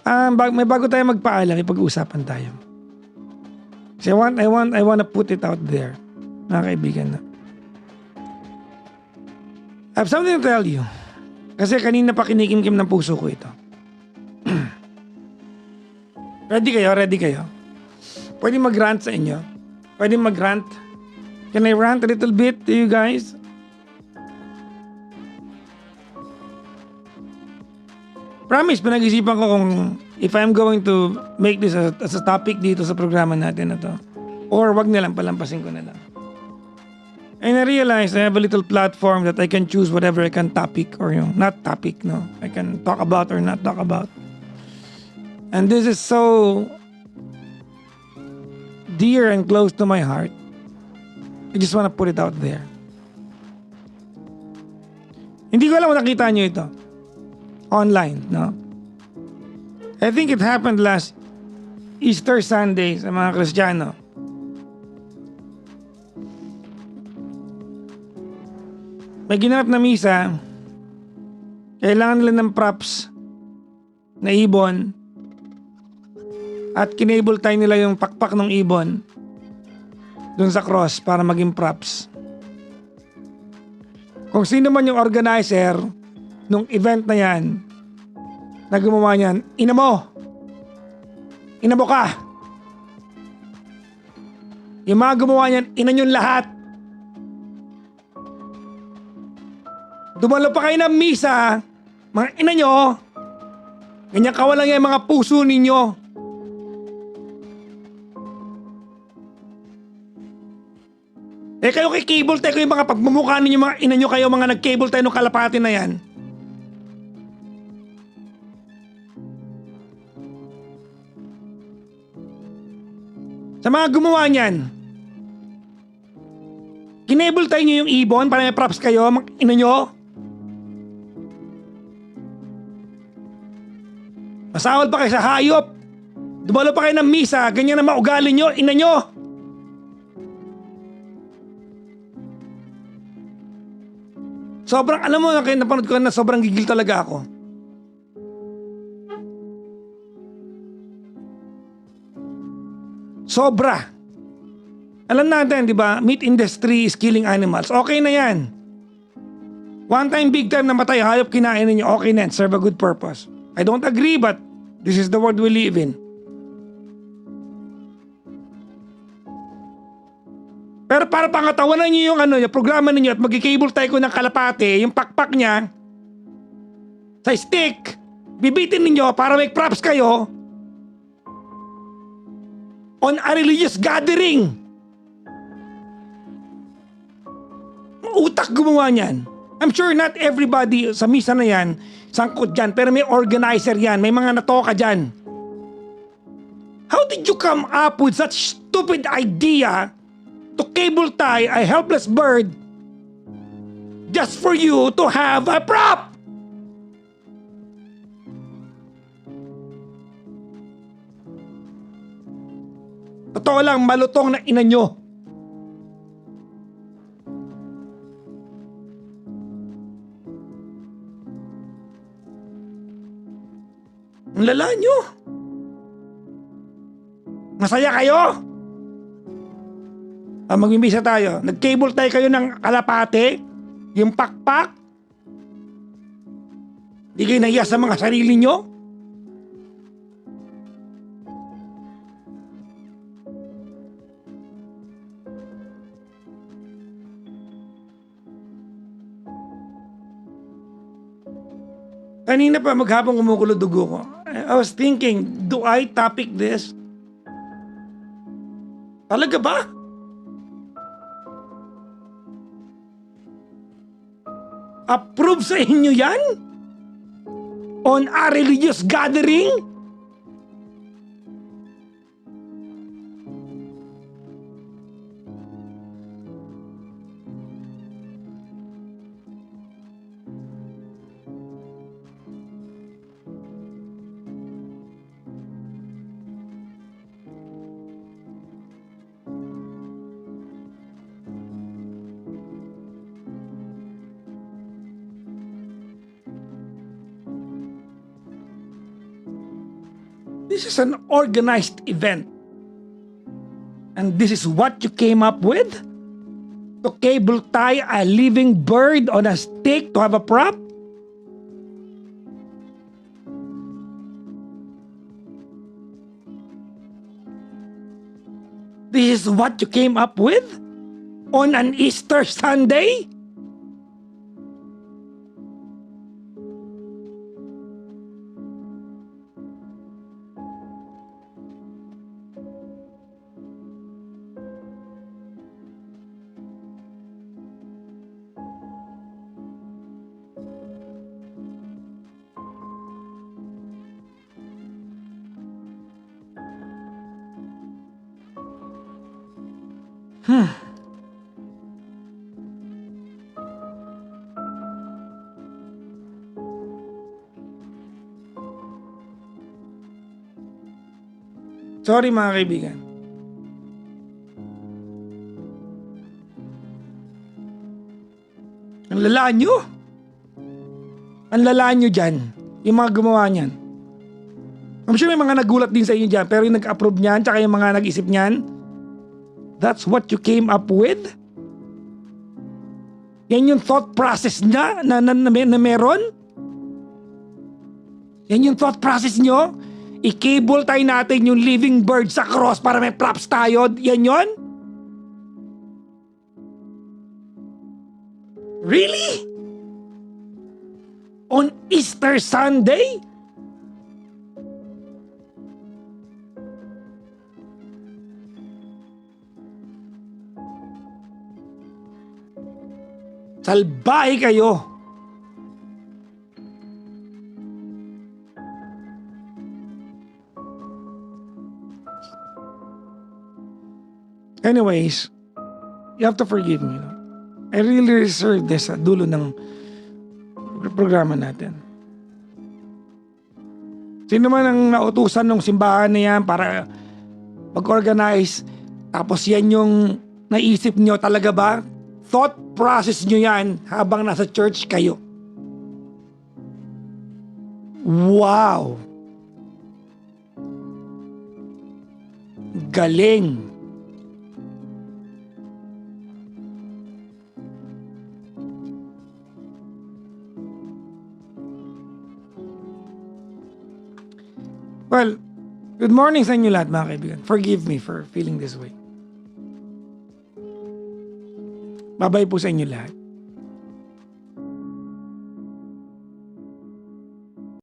May bago tayo magpaalam, may pag-uusapan tayo. Kasi I want to put it out there, mga kaibigan na. I have something to tell you. Kasi kanina pa kinikimkim ng puso ko ito. Ready kayo? Ready kayo? Pwede mag-rant sa inyo? Pwede mag-rant? Can I rant a little bit to you guys? Promise, pinag-isipan ko kung if I'm going to make this as a topic dito sa programa natin na to. Or wag na lang, palampasin ko na lang. And I realized I have a little platform that I can choose whatever I can topic or not topic, no. I can talk about or not talk about. And this is so dear and close to my heart. I just want to put it out there. Hindi ko alam kung nakita nyo ito. Online, no? I think it happened last Easter Sunday sa mga Kristiyano. May ginanap na misa. Kailangan nila ng props na ibon. At kinable tie nila yung pakpak ng ibon dun sa cross para maging props. Kung sino man yung organizer nung event na yan, na gumawa niyan, ina mo ka. Yung mga gumawa niyan, ina nyo lahat. Dumalo pa kayo ng misa, mga ina nyo, ganyan kawalang yung mga puso ninyo. Kayo kay cable tayo yung mga pagmumukha ninyo, mga ina nyo kayo, mga nag-cable tayo ng kalapati na yan. Sa mga gumawa niyan, kinable tayo nyo yung ibon para may props kayo, mga ina nyo. Masawal pa kayo sa hayop. Dumalo pa kayo ng misa, ganyan na maugali nyo, ina nyo. Sobrang, alam mo, napanood ko na sobrang gigil talaga ako. Sobra. Alam natin, di ba, meat industry is killing animals. Okay na yan. One time, big time, namatay, hayop kinain ninyo, okay na yan, serve a good purpose. I don't agree, but this is the world we live in. Pero para pangatawanan nyo yung programa ninyo at mag-cable tie ko ng kalapate, yung pakpak niya, sa stick, bibitin ninyo para make props kayo on a religious gathering. Utak gumawa niyan. I'm sure not everybody sa misa na yan, sangkot dyan, pero may organizer yan, may mga natoka dyan. How did you come up with such stupid idea to cable tie a helpless bird just for you to have a prop? Totoo lang, malutong na ina nyo. Ang lala nyo. Masaya kayo? Mag-imbisa tayo. Nag-cable tie kayo ng kalapate, yung pakpak. Di kayo nahiya sa mga sarili nyo? Kanina pa maghapong kumukulo dugo ko. I was thinking, do I topic this? Talaga ba? Approve sa inyo yan? On a religious gathering? This is an organized event. And this is what you came up with? To cable tie a living bird on a stick to have a prop? This is what you came up with? On an Easter Sunday? Sorry mga kaibigan. Ang lala nyo. Ang lala nyo dyan. Yung mga gumawa niyan. I'm sure may mga nagulat din sa inyo dyan, pero yung nag-approve niyan, tsaka yung mga nag-isip niyan, that's what you came up with? Yan yung thought process niya na meron? Yan yung thought process nyo? I-cable tayo natin yung living bird sa cross para may props tayo? Yan yon? Really? On Easter Sunday? Salbahe kayo. Anyways, you have to forgive me. No? I really reserve this sa dulo ng programa natin. Sino man ang nautusan ng simbahan na yan para mag-organize, tapos yan yung naisip nyo, talaga ba? Thought process nyo yan habang nasa church kayo. Wow! Galing! Well, good morning sa inyo lahat mga kaibigan. Forgive me for feeling this way. Bye-bye po sa inyo lahat.